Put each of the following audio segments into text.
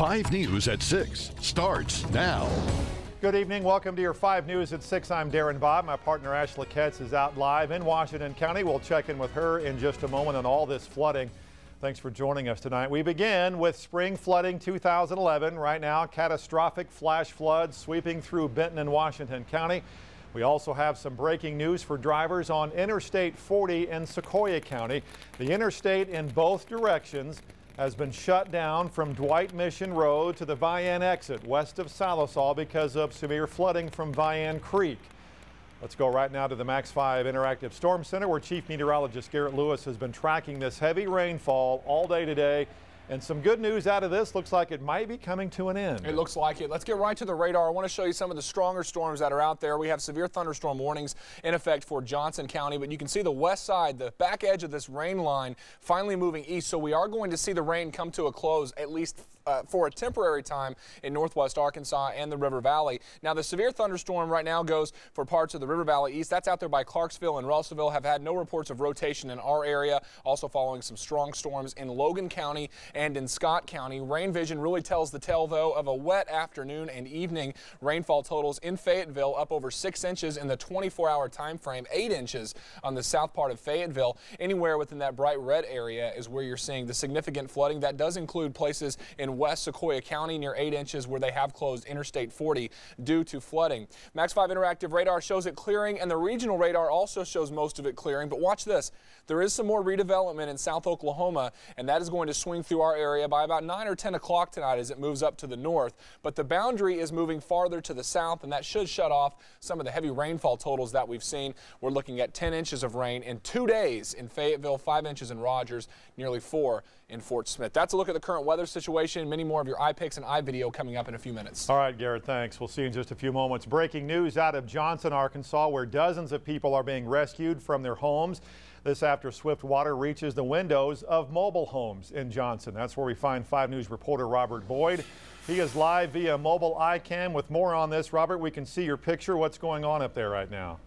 5 News at 6 starts now. Good evening. Welcome to your 5 News at 6. I'm Darren Bob. My partner Ashley Ketz is out live in Washington County. We'll check in with her in just a moment on all this flooding. Thanks for joining us tonight. We begin with spring flooding 2011. Right now, catastrophic flash floods sweeping through Benton and Washington County. We also have some breaking news for drivers on Interstate 40 in Sequoyah County. The interstate in both directions has been shut down from Dwight Mission Road to the Vian exit west of Salisal because of severe flooding from Vian Creek. Let's go right now to the Max 5 Interactive Storm Center, where Chief Meteorologist Garrett Lewis has been tracking this heavy rainfall all day today. And some good news out of this. Looks like it might be coming to an end. It looks like it. Let's get right to the radar. I want to show you some of the stronger storms that are out there. We have severe thunderstorm warnings in effect for Johnson County, but you can see the west side, the back edge of this rain line finally moving east. So we are going to see the rain come to a close, at least for a temporary time, in northwest Arkansas and the River Valley. Now, the severe thunderstorm right now goes for parts of the River Valley east. That's out there by Clarksville and Russellville. Have had no reports of rotation in our area. Also following some strong storms in Logan County and in Scott County. Rain vision really tells the tale, though, of a wet afternoon and evening. Rainfall totals in Fayetteville up over 6 inches in the 24-hour time frame, 8 inches on the south part of Fayetteville. Anywhere within that bright red area is where you're seeing the significant flooding. That does include places in west Sequoyah County near 8 inches where they have closed Interstate 40 due to flooding. Max 5 Interactive radar shows it clearing, and the regional radar also shows most of it clearing. But watch this. There is some more redevelopment in South Oklahoma, and that is going to swing through our area by about 9 or 10 o'clock tonight as it moves up to the north. But the boundary is moving farther to the south, and that should shut off some of the heavy rainfall totals that we've seen. We're looking at 10 inches of rain in 2 days in Fayetteville, 5 inches in Rogers, nearly 4 in Fort Smith. That's a look at the current weather situation. Many more of your iPics and iVideo coming up in a few minutes. All right, Garrett, thanks. We'll see you in just a few moments. Breaking news out of Johnson, Arkansas, where dozens of people are being rescued from their homes. This after swiftwater reaches the windows of mobile homes in Johnson. That's where we find 5 News reporter Robert Boyd. He is live via mobile iCam with more on this. Robert, we can see your picture. What's going on up there right now?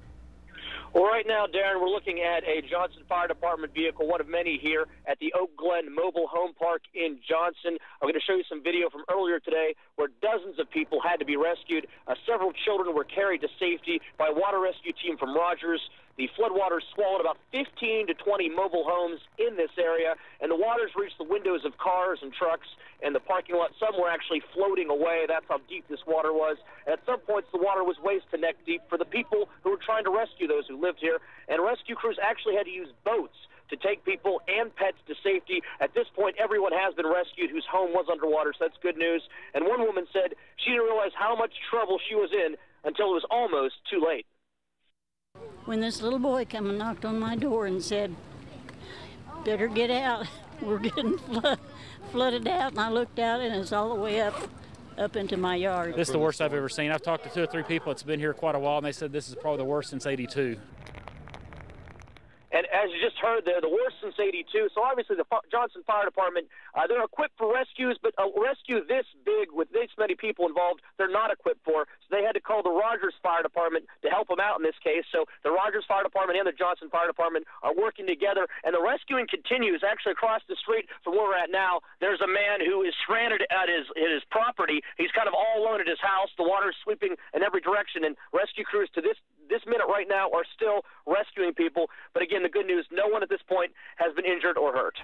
Well, right now, Darren, we're looking at a Johnson Fire Department vehicle, one of many here at the Oak Glen Mobile Home Park in Johnson. I'm going to show you some video from earlier today where dozens of people had to be rescued. Several children were carried to safety by a water rescue team from Rogers. The floodwaters swallowed about 15 to 20 mobile homes in this area, and the waters reached the windows of cars and trucks and the parking lot. Some were actually floating away. That's how deep this water was. And at some points, the water was waist to neck deep for the people who were trying to rescue those who lived here. And rescue crews actually had to use boats to take people and pets to safety. At this point, everyone has been rescued whose home was underwater, so that's good news. And one woman said she didn't realize how much trouble she was in until it was almost too late. When this little boy came and knocked on my door and said, "Better get out, we're getting flooded out," and I looked out and it's all the way up into my yard. This is the worst I've ever seen. I've talked to 2 or 3 people that's been here quite a while, and they said this is probably the worst since '82. And as you just heard there, the worst since '82. So obviously the Johnson Fire Department, they're equipped for rescues, but a rescue this big with this many people involved, they're not equipped for. So they had to call the Rogers Fire Department to help them out in this case. So the Rogers Fire Department and the Johnson Fire Department are working together, and the rescuing continues. Actually, across the street from where we're at now, there's a man who is stranded at his property. He's kind of all alone at his house. The water is sweeping in every direction, and rescue crews to this minute right now are still rescuing people. But again, the good news, no one at this point has been injured or hurt.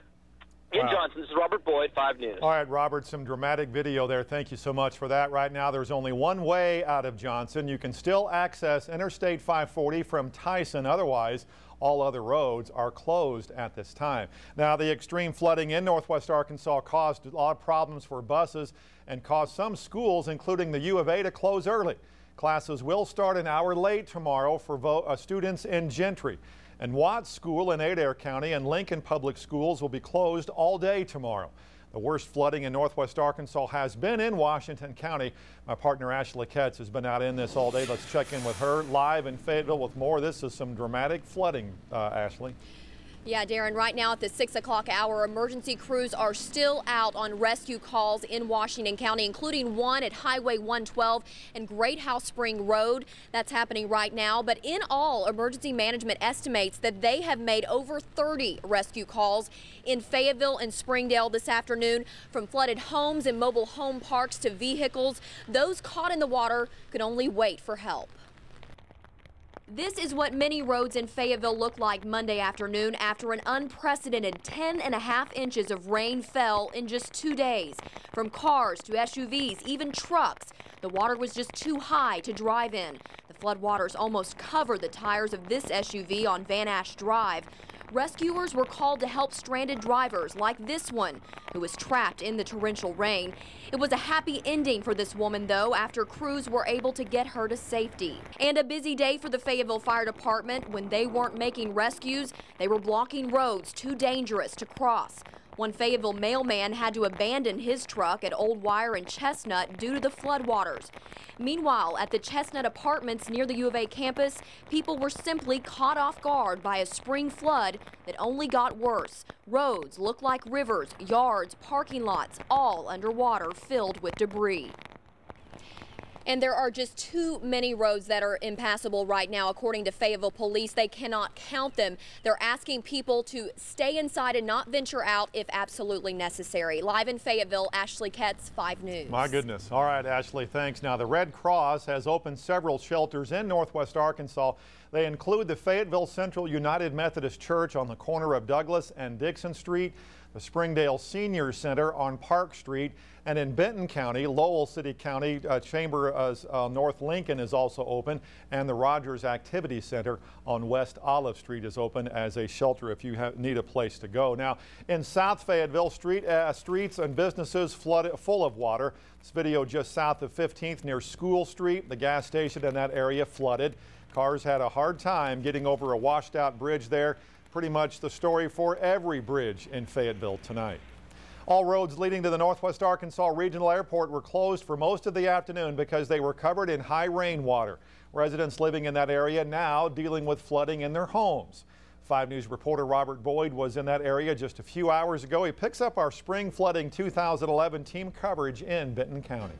In Johnson, this is Robert Boyd, 5 News. All right, Robert, some dramatic video there. Thank you so much for that. Right now, there's only one way out of Johnson. You can still access Interstate 540 from Tyson. Otherwise, all other roads are closed at this time. Now, the extreme flooding in northwest Arkansas caused a lot of problems for buses and caused some schools, including the U of A, to close early. Classes will start an hour late tomorrow for students in Gentry. And Watts School in Adair County and Lincoln Public Schools will be closed all day tomorrow. The worst flooding in northwest Arkansas has been in Washington County. My partner Ashley Ketz has been out in this all day. Let's check in with her live in Fayetteville with more. This is some dramatic flooding, Ashley. Yeah, Darren, right now at the 6 o'clock hour, emergency crews are still out on rescue calls in Washington County, including one at Highway 112 and Great House Spring Road. That's happening right now. But in all, emergency management estimates that they have made over 30 rescue calls in Fayetteville and Springdale this afternoon, from flooded homes and mobile home parks to vehicles. Those caught in the water could only wait for help. This is what many roads in Fayetteville looked like Monday afternoon after an unprecedented 10.5 inches of rain fell in just 2 days. From cars to SUVs, even trucks, the water was just too high to drive in. The floodwaters almost covered the tires of this SUV on Van Ash Drive. Rescuers were called to help stranded drivers like this one, who was trapped in the torrential rain. It was a happy ending for this woman, though, after crews were able to get her to safety. And a busy day for the Fayetteville Fire Department. When they weren't making rescues, they were blocking roads too dangerous to cross. One Fayetteville mailman had to abandon his truck at Old Wire and Chestnut due to the floodwaters. Meanwhile, at the Chestnut Apartments near the U of A campus, people were simply caught off guard by a spring flood that only got worse. Roads look like rivers, yards, parking lots, all underwater, filled with debris. And there are just too many roads that are impassable right now. According to Fayetteville police, they cannot count them. They're asking people to stay inside and not venture out if absolutely necessary. Live in Fayetteville, Ashley Ketz, 5 News. My goodness. All right, Ashley, thanks. Now, the Red Cross has opened several shelters in Northwest Arkansas. They include the Fayetteville Central United Methodist Church on the corner of Douglas and Dixon Street, the Springdale Senior Center on Park Street, and in Benton County, Lowell City County Chamber North Lincoln is also open, and the Rogers Activity Center on West Olive Street is open as a shelter if you need a place to go. Now, in South Fayetteville, streets and businesses flooded full of water. This video just south of 15th near School Street. The gas station in that area flooded. Cars had a hard time getting over a washed out bridge there. Pretty much the story for every bridge in Fayetteville tonight. All roads leading to the Northwest Arkansas Regional Airport were closed for most of the afternoon because they were covered in high rainwater. Residents living in that area now dealing with flooding in their homes. 5 News reporter Robert Boyd was in that area just a few hours ago. He picks up our spring flooding 2011 team coverage in Benton County.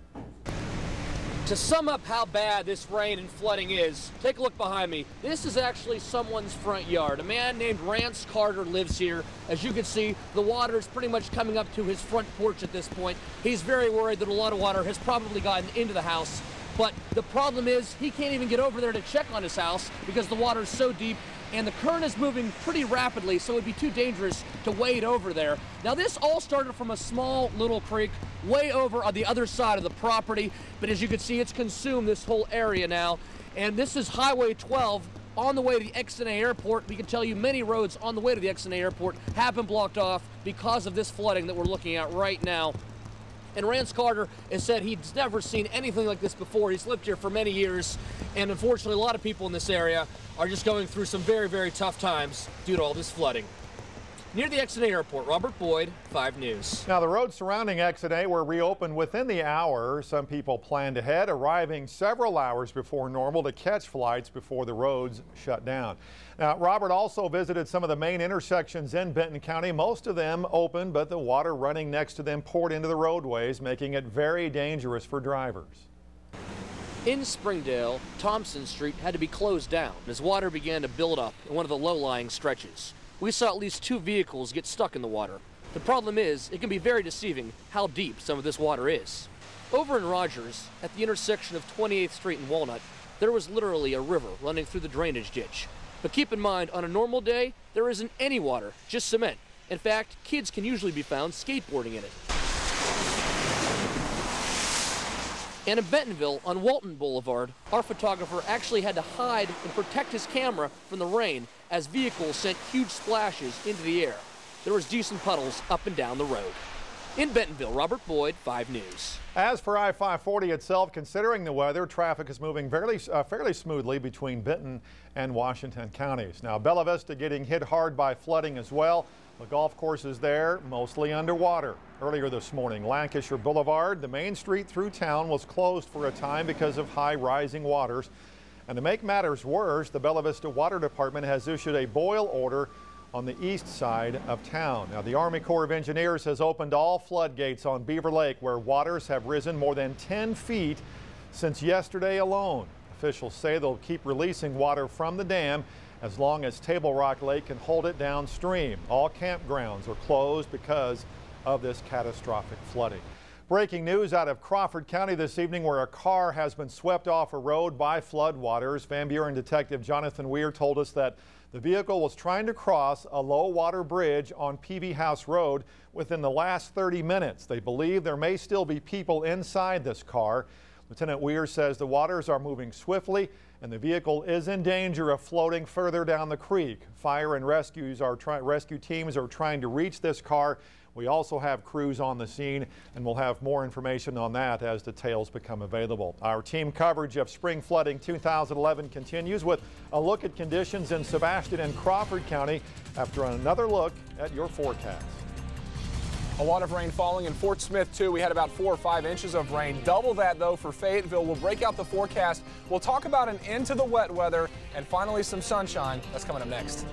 To sum up how bad this rain and flooding is, take a look behind me. This is actually someone's front yard. A man named Rance Carter lives here. As you can see, the water is pretty much coming up to his front porch at this point. He's very worried that a lot of water has probably gotten into the house. But the problem is he can't even get over there to check on his house because the water is so deep and the current is moving pretty rapidly, so it would be too dangerous to wade over there. Now, this all started from a small little creek way over on the other side of the property, but as you can see, it's consumed this whole area now. And this is Highway 12 on the way to the XNA Airport. We can tell you many roads on the way to the XNA Airport have been blocked off because of this flooding that we're looking at right now. And Rance Carter has said he's never seen anything like this before. He's lived here for many years, and unfortunately a lot of people in this area are just going through some very, very tough times due to all this flooding. Near the XNA Airport, Robert Boyd, 5 News. Now, the roads surrounding XNA were reopened within the hour. Some people planned ahead, arriving several hours before normal to catch flights before the roads shut down. Now, Robert also visited some of the main intersections in Benton County. Most of them open, but the water running next to them poured into the roadways, making it very dangerous for drivers. In Springdale, Thompson Street had to be closed down as water began to build up in one of the low-lying stretches. We saw at least 2 vehicles get stuck in the water. The problem is, it can be very deceiving how deep some of this water is. Over in Rogers, at the intersection of 28th Street and Walnut, there was literally a river running through the drainage ditch. But keep in mind, on a normal day, there isn't any water, just cement. In fact, kids can usually be found skateboarding in it. And in Bentonville, on Walton Boulevard, our photographer actually had to hide and protect his camera from the rain as vehicles sent huge splashes into the air. There was decent puddles up and down the road. In Bentonville, Robert Boyd, 5 News. As for I-540 itself, considering the weather, traffic is moving fairly smoothly between Benton and Washington counties. Now, Bella Vista getting hit hard by flooding as well. The golf courses there mostly underwater. Earlier this morning, Lancashire Boulevard, the main street through town, was closed for a time because of high rising waters. And to make matters worse, the Bella Vista Water Department has issued a boil order on the east side of town. Now, the Army Corps of Engineers has opened all floodgates on Beaver Lake, where waters have risen more than 10 feet since yesterday alone. Officials say they'll keep releasing water from the dam as long as Table Rock Lake can hold it downstream. All campgrounds are closed because of this catastrophic flooding. Breaking news out of Crawford County this evening, where a car has been swept off a road by floodwaters. Van Buren Detective Jonathan Weir told us that the vehicle was trying to cross a low water bridge on PV House Road within the last 30 minutes. They believe there may still be people inside this car. Lieutenant Weir says the waters are moving swiftly and the vehicle is in danger of floating further down the creek. Fire and rescue teams are trying to reach this car. We also have crews on the scene, and we'll have more information on that as details become available. Our team coverage of spring flooding 2011 continues with a look at conditions in Sebastian and Crawford County after another look at your forecast. A lot of rain falling in Fort Smith, too. We had about 4 or 5 inches of rain. Double that, though, for Fayetteville. We'll break out the forecast. We'll talk about an end to the wet weather and finally some sunshine. That's coming up next.